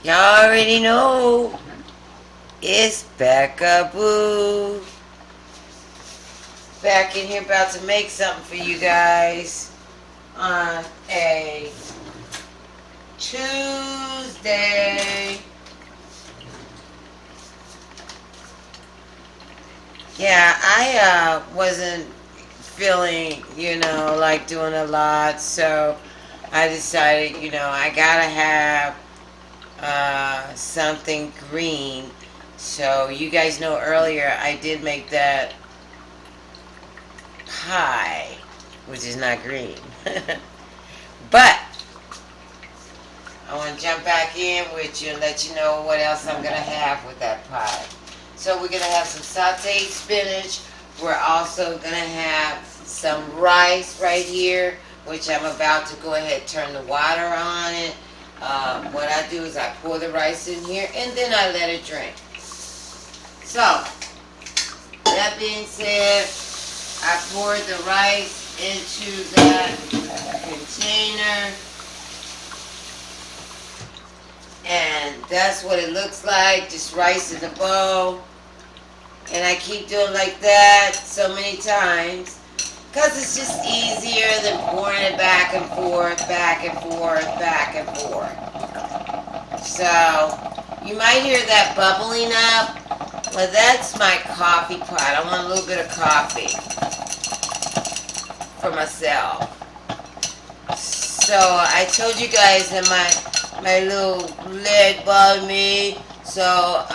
Y'all already know it's Beccaboos. Back in here about to make something for you guys on a Tuesday. Yeah, I wasn't feeling, like doing a lot, so I decided, I gotta have something green. So you guys know earlier I did make that pie, which is not green. But I want to jump back in with you and let you know what else I'm going to have with that pie. So we're going to have some sauteed spinach. We're also going to have some rice right here, which I'm about to go ahead and turn the water on it. What I do is I pour the rice in here and then I let it drain. So, that being said, I poured the rice into that container. And that's what it looks like, just rice in a bowl. And I keep doing like that so many times because it's just easier than pouring it back and forth, back and forth, back and forth. So, you might hear that bubbling up. Well, that's my coffee pot. I want a little bit of coffee for myself. So, I told you guys that my little leg bothered me, so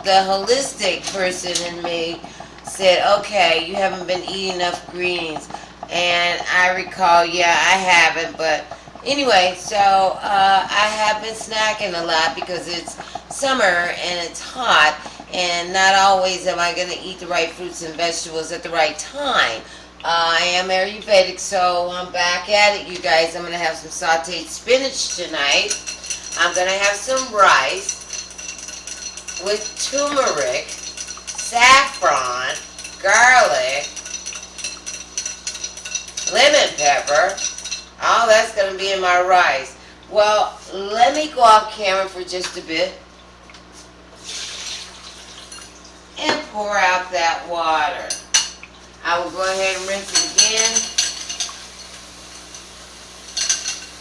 the holistic person in me said, okay, you haven't been eating enough greens. And I recall, yeah, I haven't, but anyway, so I have been snacking a lot because it's summer and it's hot, and not always am I going to eat the right fruits and vegetables at the right time. I am Ayurvedic, so I'm back at it, you guys. I'm going to have some sauteed spinach tonight. I'm going to have some rice with turmeric, saffron, garlic, lemon pepper. All that's going to be in my rice. Well, let me go off camera for just a bit and pour out that water. I will go ahead and rinse it again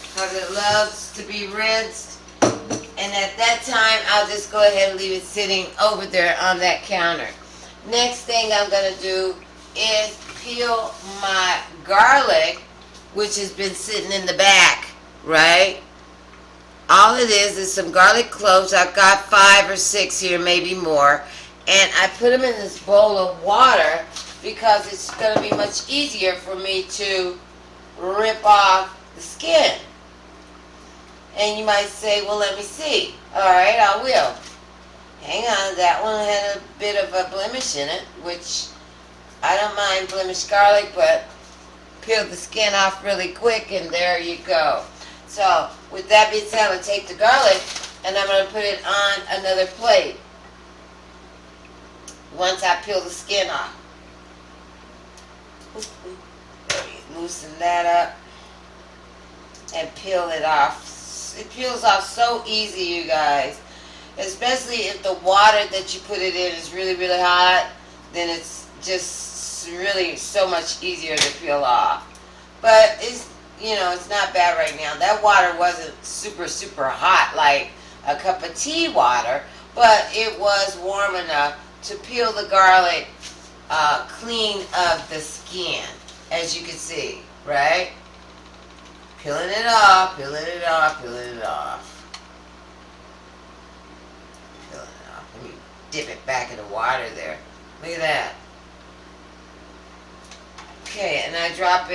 because it loves to be rinsed. And at that time, I'll just go ahead and leave it sitting over there on that counter. Next thing I'm going to do is peel my garlic, which has been sitting in the back, right? All it is some garlic cloves. I've got 5 or 6 here, maybe more. And I put them in this bowl of water because it's going to be much easier for me to rip off the skin. And you might say, well, let me see. Alright, I will. Hang on, that one had a bit of a blemish in it, which I don't mind blemished garlic, but peel the skin off really quick, and there you go. So, with that being said, I'm going to take the garlic, and I'm going to put it on another plate once I peel the skin off. Loosen that up and peel it off. It peels off so easy, you guys. Especially if the water that you put it in is really, really hot, then it's just really so much easier to peel off. But it's, it's not bad right now. That water wasn't super, super hot like a cup of tea water, but it was warm enough to peel the garlic clean of the skin, as you can see, right? Peeling it off, peeling it off, peeling it off. Peeling it off. Let me dip it back in the water there. Look at that. Okay, and I drop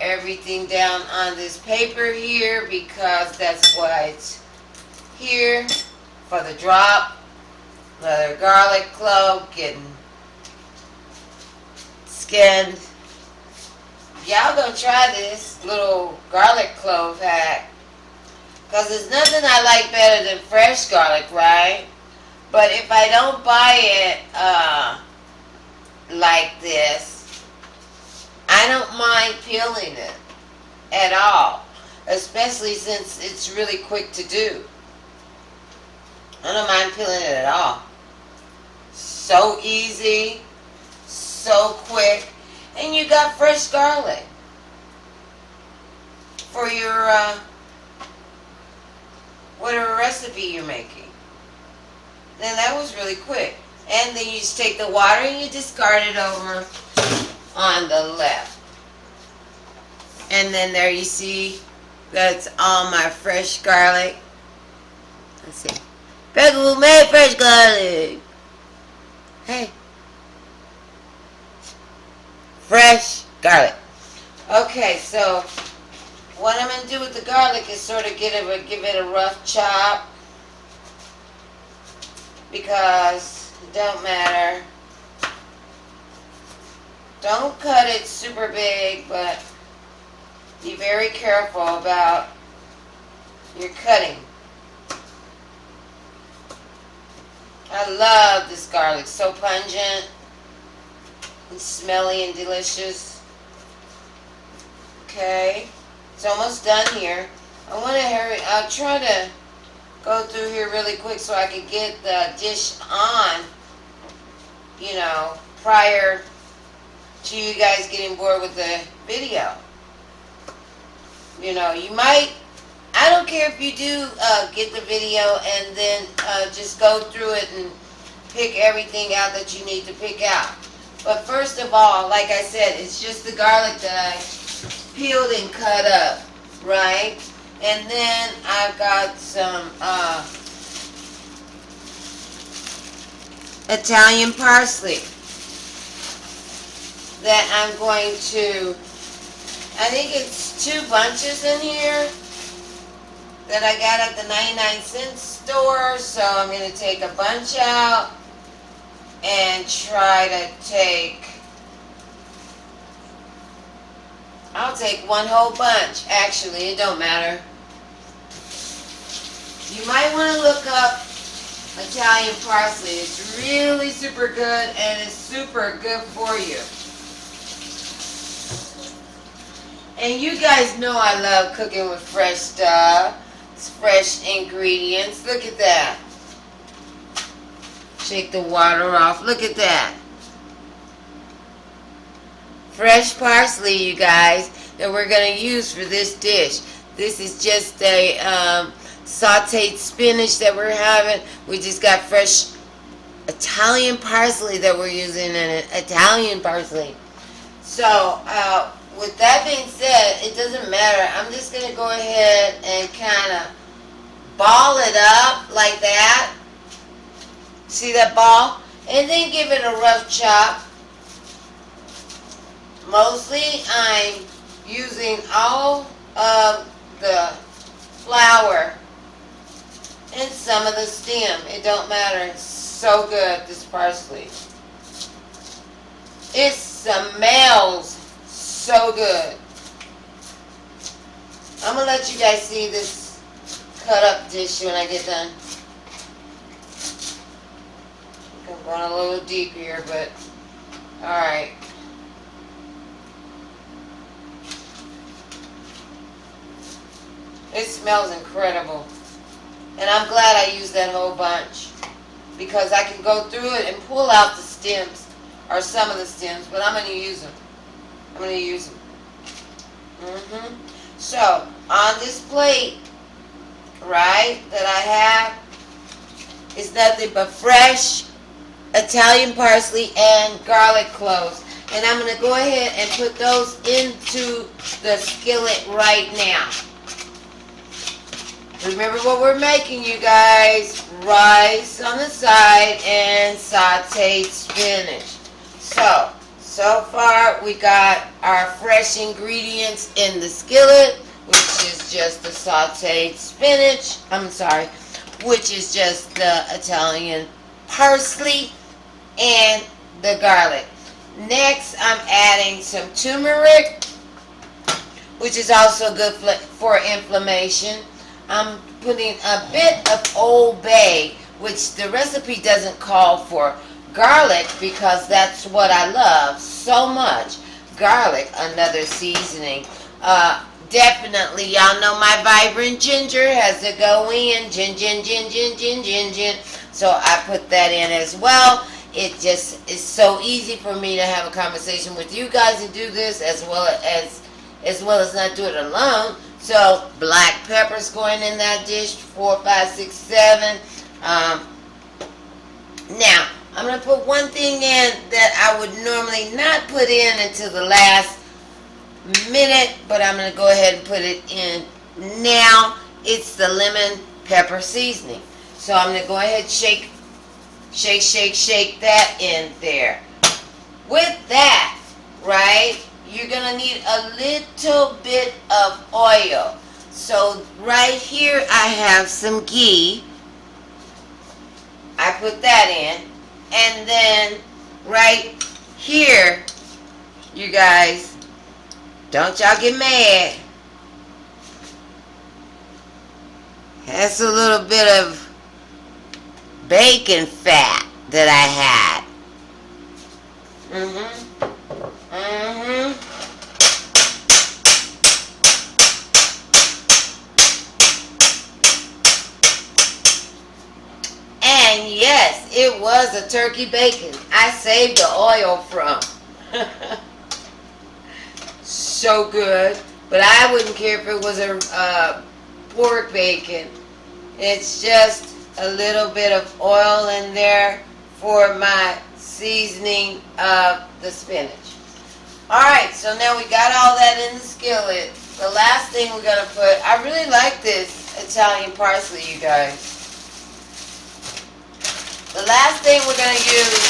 everything down on this paper here because that's why it's here for the drop. Another garlic clove getting skinned. Y'all gonna try this little garlic clove hack because there's nothing I like better than fresh garlic, right? But if I don't buy it like this, I don't mind peeling it at all. especially since it's really quick to do. I don't mind peeling it at all. So easy, so quick, and you got fresh garlic for your whatever recipe you're making. Then that was really quick. And then you just take the water and you discard it over on the left. And then there you see, that's all my fresh garlic. Let's see. Beccaboos made fresh garlic. Hey. Fresh garlic. Okay, so what I'm going to do with the garlic is sort of give it a rough chop. Because it don't matter. Don't cut it super big, but be very careful about your cutting. I love this garlic. So pungent and smelly and delicious. Okay. It's almost done here. I want to hurry. I'll try to go through here really quick so I can get the dish on, you know, prior to you guys getting bored with the video. You know, you might, I don't care if you do get the video and then just go through it and pick everything out that you need to pick out. But first of all, like I said, it's just the garlic that I peeled and cut up, right? And then I've got some Italian parsley that I'm going to, I think it's 2 bunches in here that I got at the 99-cent store. So I'm going to take a bunch out and try to take, I'll take 1 whole bunch. Actually, it don't matter. You might want to look up Italian parsley. It's really super good and it's super good for you. And you guys know I love cooking with fresh stuff. It's fresh ingredients. Look at that. Shake the water off. Look at that. Fresh parsley, you guys, that we're going to use for this dish. This is just a sauteed spinach that we're having. We just got fresh Italian parsley that we're using in it. Italian parsley. So, with that being said, it doesn't matter. I'm just going to go ahead and kind of ball it up like that. See that ball? And then give it a rough chop. Mostly I'm using all of the flour and some of the stem. It don't matter. It's so good, this parsley. It smells so good. I'm going to let you guys see this cut up dish when I get done. I'm going a little deep here, but alright. It smells incredible. And I'm glad I used that whole bunch, because I can go through it and pull out the stems, or some of the stems, but I'm going to use them. I'm going to use them. So, on this plate, right, that I have, is nothing but fresh Italian parsley and garlic cloves. And I'm going to go ahead and put those into the skillet right now. Remember what we're making, you guys. Rice on the side and sauteed spinach. So far we got our fresh ingredients in the skillet, which is just the sauteed spinach. I'm sorry, which is just the Italian parsley and the garlic. Next, I'm adding some turmeric, which is also good for inflammation. I'm putting a bit of Old Bay, which the recipe doesn't call for. Garlic, because that's what I love so much. Garlic, another seasoning. definitely, y'all know my vibrant ginger has to go in. Gin. So I put that in as well. It just is so easy for me to have a conversation with you guys and do this as well as not do it alone. So black pepper's going in that dish, 4, 5, 6, 7. Now I'm gonna put one thing in that I would normally not put in until the last minute, but I'm gonna go ahead and put it in now. It's the lemon pepper seasoning. So I'm gonna go ahead and shake that in there. With that, right, you're gonna need a little bit of oil. So right here I have some ghee. I put that in. And then right here, you guys, don't y'all get mad. That's a little bit of bacon fat that I had. And yes, it was a turkey bacon. I saved the oil from. So good. But I wouldn't care if it was a pork bacon. It's just a little bit of oil in there for my seasoning of the spinach. Alright, so now we got all that in the skillet. The last thing we're going to put, I really like this Italian parsley, you guys. The last thing we're going to use,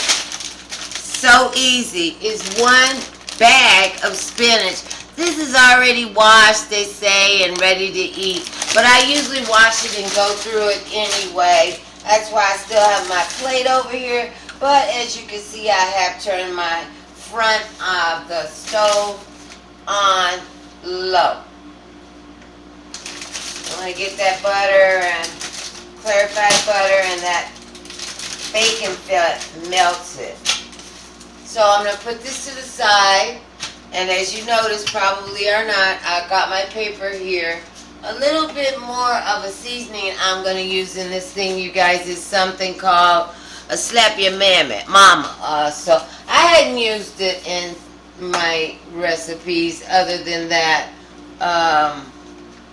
so easy, is 1 bag of spinach. This is already washed, they say, and ready to eat. But I usually wash it and go through it anyway. That's why I still have my plate over here. But as you can see, I have turned my front of the stove on low. I'm going to get that butter and clarified butter, and that bacon fat melts it. So I'm going to put this to the side. And as you notice, probably or not, I got my paper here. A little bit more of a seasoning I'm going to use in this thing, you guys, is something called a slap your mama. So I hadn't used it in my recipes other than that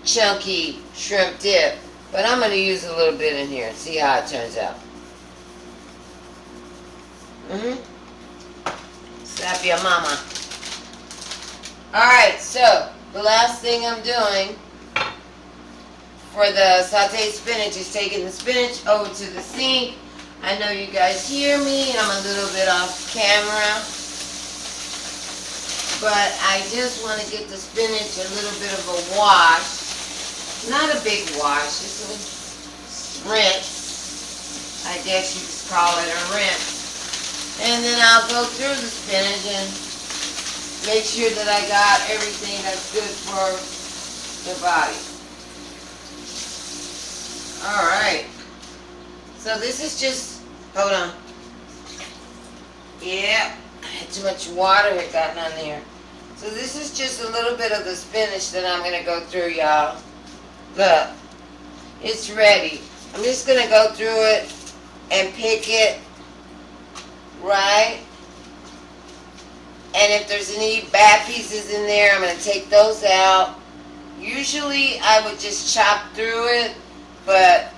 chunky shrimp dip. But I'm going to use a little bit in here and see how it turns out. Slap your mama. Alright, so the last thing I'm doing for the sauteed spinach is taking the spinach over to the sink. I know you guys hear me. I'm a little bit off camera. But I just want to get the spinach a little bit of a wash. Not a big wash. Just a rinse. I guess you could call it a rinse. And then I'll go through the spinach and make sure that I got everything that's good for the body. Alright. So this is just, hold on. Yeah, I had too much water had gotten on there. So this is just a little bit of the spinach that I'm going to go through, y'all. Look, it's ready. I'm just going to go through it and pick it, right? And if there's any bad pieces in there, I'm going to take those out. Usually I would just chop through it, but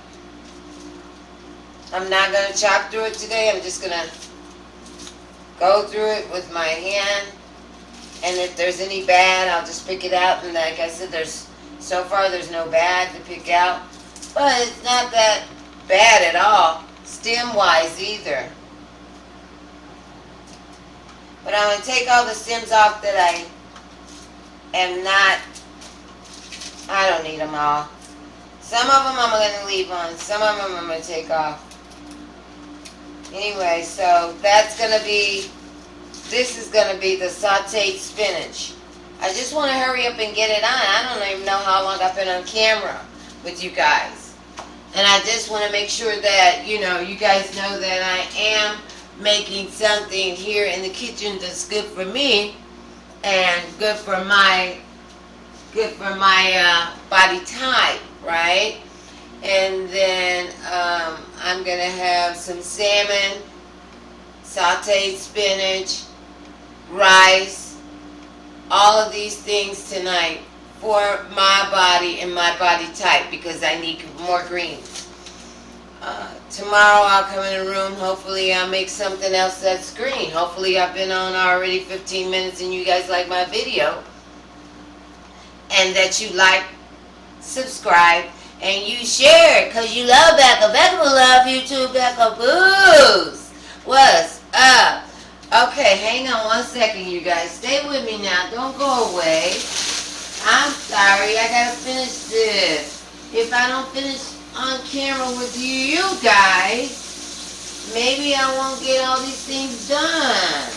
I'm not going to chop through it today. I'm just going to go through it with my hand. And if there's any bad, I'll just pick it out. And like I said, so far there's no bad to pick out. But it's not that bad at all, stem-wise either. But I'm going to take all the stems off that I don't need them all. Some of them I'm going to leave on. Some of them I'm going to take off. Anyway, so this is going to be the sauteed spinach. I just want to hurry up and get it on. I don't even know how long I've been on camera with you guys. And I just want to make sure that, you guys know that I am making something here in the kitchen that's good for me and good for my good for my body type, right? And then I'm going to have some salmon, sauteed spinach, rice, all of these things tonight for my body and my body type because I need more greens. Tomorrow I'll come in the room. Hopefully I'll make something else that's green. Hopefully I've been on already 15 minutes and you guys like my video. And that you like, subscribe, and you share because you love Becca. Becca will love you too, beccaboos. What's up? Okay, hang on one second, you guys. Stay with me now. Don't go away. I'm sorry. I got to finish this. If I don't finish on camera with you guys, maybe I won't get all these things done.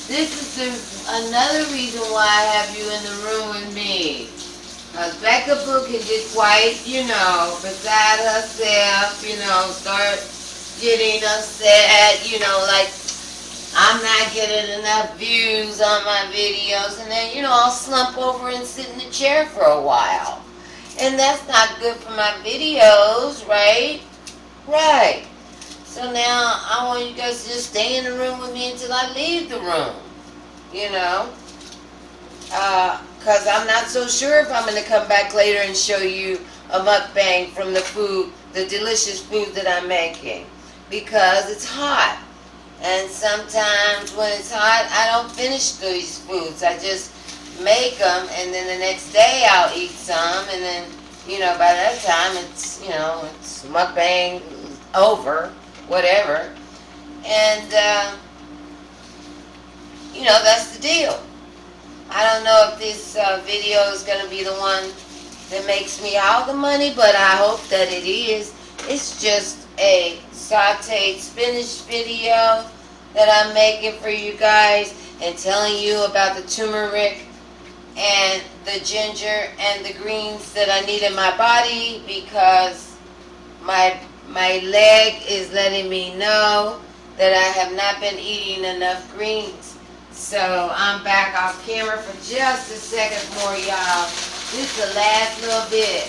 This is another reason why I have you in the room with me. Because Beccaboo can get quite, beside herself, start getting upset, like I'm not getting enough views on my videos. And then, I'll slump over and sit in the chair for a while. And that's not good for my videos, right? Right. So now I want you guys to just stay in the room with me until I leave the room. Because I'm not so sure if I'm going to come back later and show you a mukbang from the food, the delicious food that I'm making. Because it's hot. And sometimes when it's hot, I don't finish these foods. I just make them, and then the next day I'll eat some, and then, by that time it's, it's mukbang over, whatever. And, that's the deal. I don't know if this video is going to be the one that makes me all the money, but I hope that it is. It's just a sauteed spinach video that I'm making for you guys and telling you about the turmeric and the ginger and the greens that I need in my body because my leg is letting me know that I have not been eating enough greens. So I'm back off camera for just a second more, y'all. This is the last little bit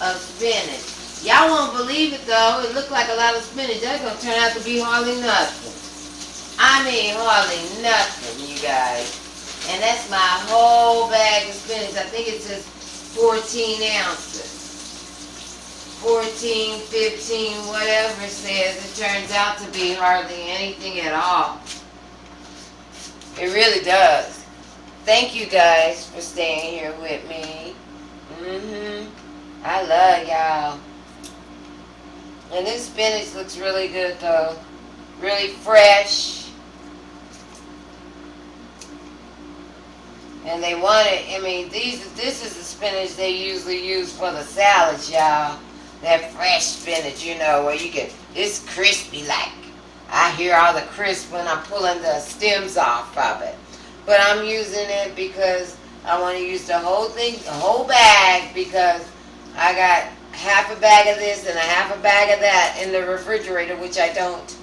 of spinach. Y'all won't believe it though. It looked like a lot of spinach. That's going to turn out to be hardly nothing. I mean hardly nothing, you guys. And that's my whole bag of spinach. I think it says 14 ounces. 14, 15, whatever it says. It turns out to be hardly anything at all. It really does. Thank you guys for staying here with me. I love y'all. And this spinach looks really good though. Really fresh. And they want it, this is the spinach they usually use for the salads, y'all. That fresh spinach, where you get, it's crispy like. I hear all the crisp when I'm pulling the stems off of it. But I'm using it because I want to use the whole thing, the whole bag, because I got half a bag of this and a half a bag of that in the refrigerator, which I don't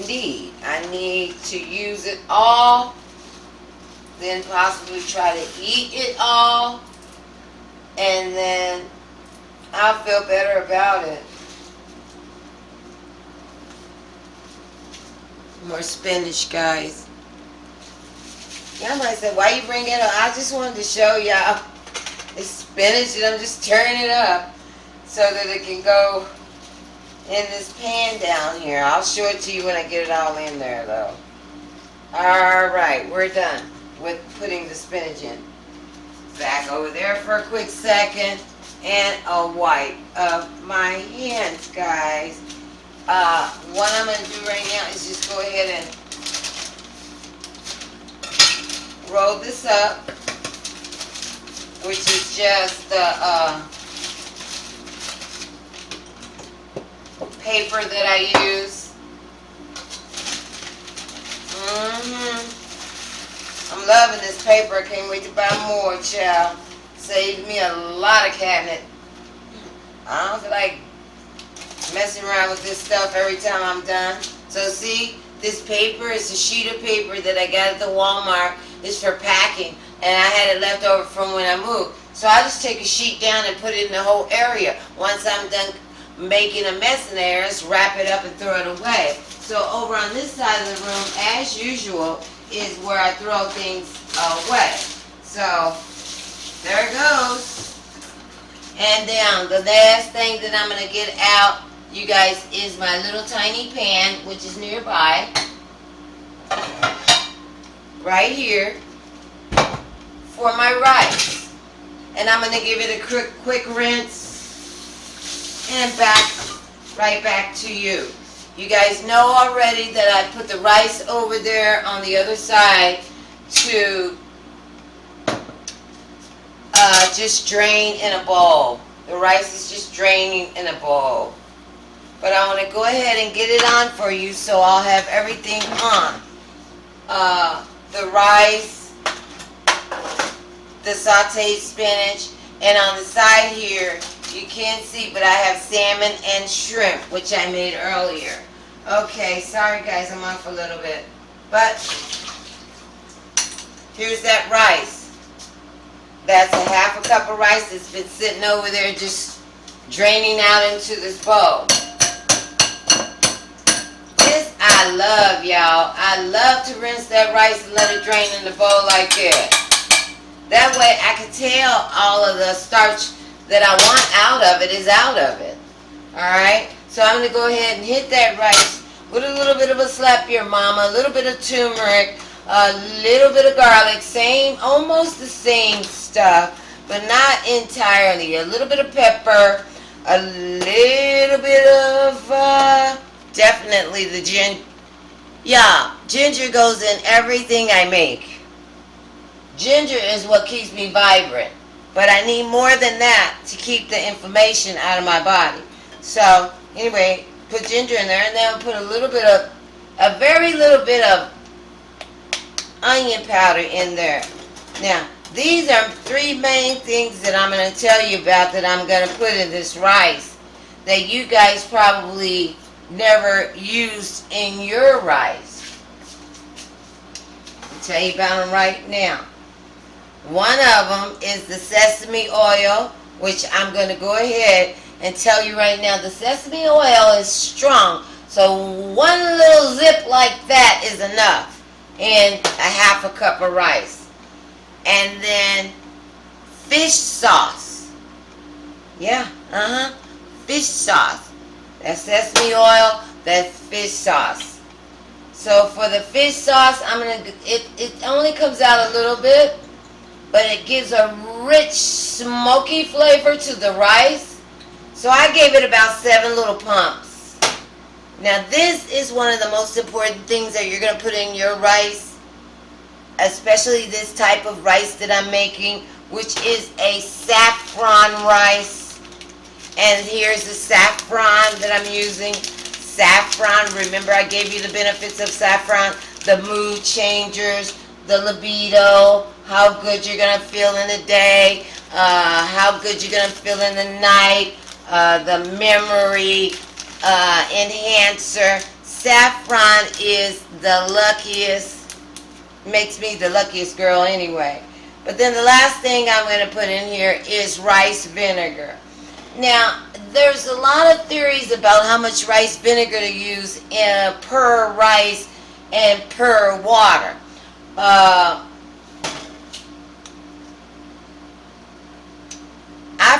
need. I need to use it all, then possibly try to eat it all, and then I'll feel better about it. More spinach, guys. Y'all might say, why you bring it up? I just wanted to show y'all it's spinach and I'm just turning it up so that it can go in this pan down here. I'll show it to you when I get it all in there though. Alright, we're done with putting the spinach in. Back over there for a quick second. And a wipe of my hands, guys. What I'm going to do right now is just go ahead and roll this up, which is just the paper that I use. I'm loving this paper. I can't wait to buy more, child. Saved me a lot of cabinet. I don't feel like messing around with this stuff every time I'm done. So see, this paper is a sheet of paper that I got at the Walmart. It's for packing. and I had it left over from when I moved. So I just take a sheet down and put it in the whole area. Once I'm done making a mess in there, just wrap it up and throw it away. So over on this side of the room, as usual, is where I throw things away. So there it goes. And then the last thing that I'm going to get out, you guys, is my little tiny pan, which is nearby. Right here. For my rice. And I'm going to give it a quick rinse. And right back to you. You guys know already that I put the rice over there on the other side to just drain in a bowl. The rice is just draining in a bowl. But I want to go ahead and get it on for you so I'll have everything on. The rice, the sauteed spinach, and on the side here, you can't see, but I have salmon and shrimp, which I made earlier. Okay, sorry guys, I'm off a little bit. But here's that rice. That's a half a cup of rice that's been sitting over there just draining out into this bowl. This I love, y'all. I love to rinse that rice and let it drain in the bowl like this. That way I can tell all of the starch that I want out of it is out of it. Alright? So I'm going to go ahead and hit that rice with a little bit of a slap your mama, a little bit of turmeric, a little bit of garlic, almost the same stuff, but not entirely. A little bit of pepper, a little bit of, definitely the ginger. Yeah, ginger goes in everything I make. Ginger is what keeps me vibrant, but I need more than that to keep the inflammation out of my body. So, anyway, put ginger in there, and then I'll put a very little bit of onion powder in there. Now, these are three main things that I'm going to tell you about that I'm going to put in this rice that you guys probably never used in your rice. I'll tell you about them right now. One of them is the sesame oil, which I'm going to go ahead and tell you right now. The sesame oil is strong, so one little zip like that is enough in a half a cup of rice. And then fish sauce. Yeah, fish sauce. That's sesame oil, that's fish sauce. So for the fish sauce, it only comes out a little bit, but it gives a rich, smoky flavor to the rice. So I gave it about 7 little pumps. Now this is one of the most important things that you're going to put in your rice, especially this type of rice that I'm making, which is a saffron rice. And here's the saffron that I'm using. Saffron, remember I gave you the benefits of saffron, the mood changers, the libido, how good you're going to feel in the day, how good you're going to feel in the night, the memory enhancer. Saffron is the luckiest, makes me the luckiest girl anyway. But then the last thing I'm going to put in here is rice vinegar. Now, there's a lot of theories about how much rice vinegar to use per rice and per water. I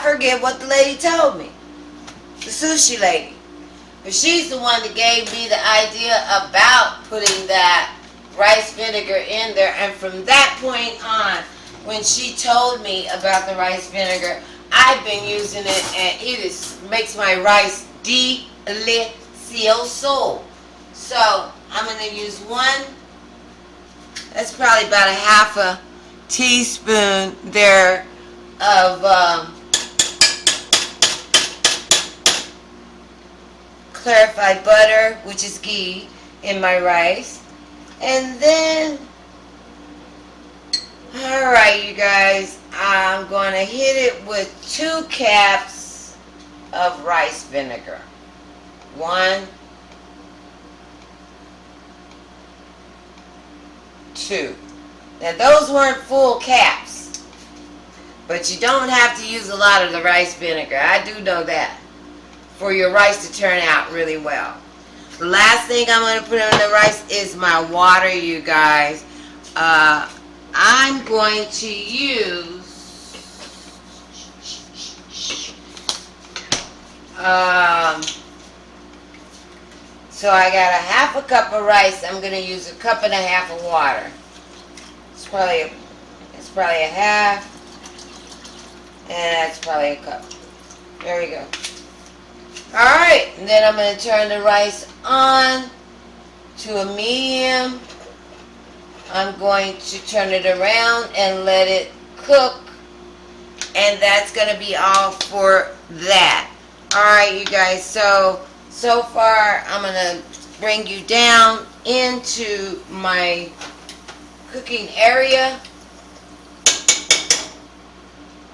forget what the lady told me, the sushi lady. But she's the one that gave me the idea about putting that rice vinegar in there. And from that point on, when she told me about the rice vinegar, I've been using it, and it makes my rice delicioso. So I'm going to use one. That's probably about a half a teaspoon there of clarified butter, which is ghee, in my rice. And then, alright you guys, I'm going to hit it with 2 caps of rice vinegar. 1, 2. Now those weren't full caps, but you don't have to use a lot of the rice vinegar. I do know that, for your rice to turn out really well. The last thing I'm going to put in the rice is my water, you guys. I'm going to use so I got a half a cup of rice. I'm going to use a cup and a half of water. It's probably a half, and that's probably a cup. There we go. Alright, and then I'm going to turn the rice on to a medium. I'm going to turn it around and let it cook, and that's going to be all for that. Alright, you guys, so far I'm going to bring you down into my cooking area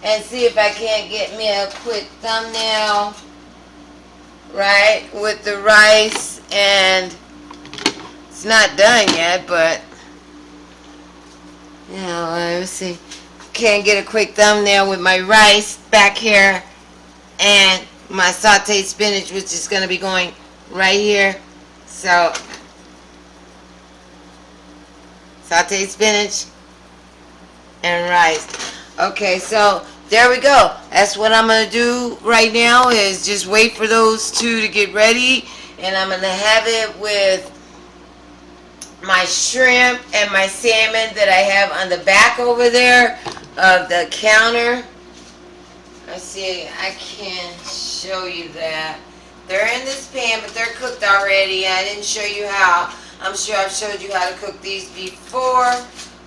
and see if I can't get me a quick thumbnail, right, with the rice. And it's not done yet, but you know, let's see. Can't get a quick thumbnail with my rice back here and my sauteed spinach, which is going to be going right here. So sauteed spinach and rice. Okay, so there we go. That's what I'm going to do right now, is just wait for those two to get ready, and I'm going to have it with my shrimp and my salmon that I have on the back over there of the counter. Let's see, I can show you that. They're in this pan, but they're cooked already. I didn't show you how. I'm sure I've showed you how to cook these before,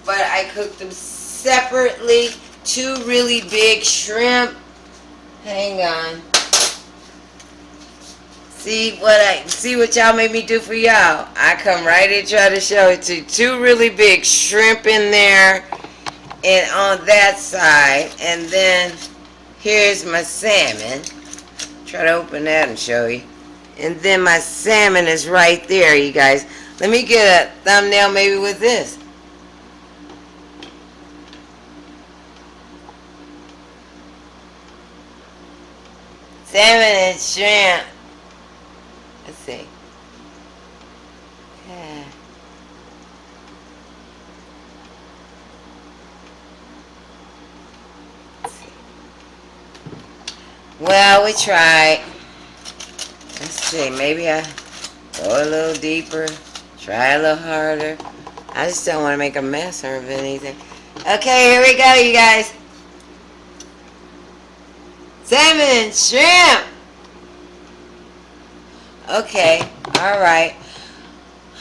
but I cooked them separately. Two really big shrimp. Hang on. See what y'all made me do for y'all. I come right and try to show it to you. Two really big shrimp in there and on that side. And then here's my salmon. Try to open that and show you. And then my salmon is right there, you guys. Let me get a thumbnail maybe with this. Salmon and shrimp. Let's see. Yeah. Let's see. Well, we tried. Let's see. Maybe I go a little deeper. Try a little harder. I just don't want to make a mess or anything. Okay, here we go, you guys. Salmon and shrimp. Okay, alright.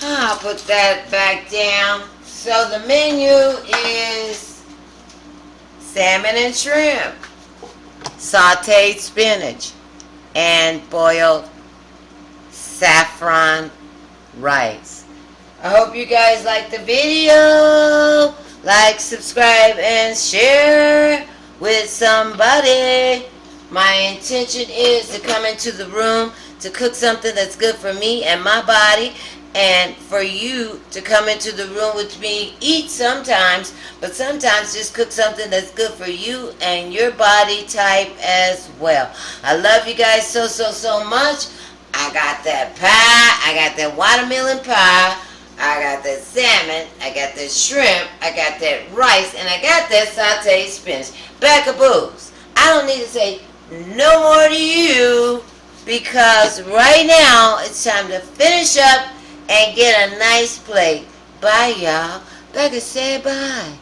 I'll put that back down. So the menu is salmon and shrimp, sauteed spinach, and boiled saffron rice. I hope you guys like the video. Like, subscribe, and share with somebody. My intention is to come into the room to cook something that's good for me and my body, and for you to come into the room with me, eat sometimes, but sometimes just cook something that's good for you and your body type as well. I love you guys so much. I got that pie, I got that watermelon pie, I got that salmon, I got that shrimp, I got that rice, and I got that sauteed spinach. Beccaboos. I don't need to say no more to you, because right now it's time to finish up and get a nice plate. Bye, y'all. Becca, say bye.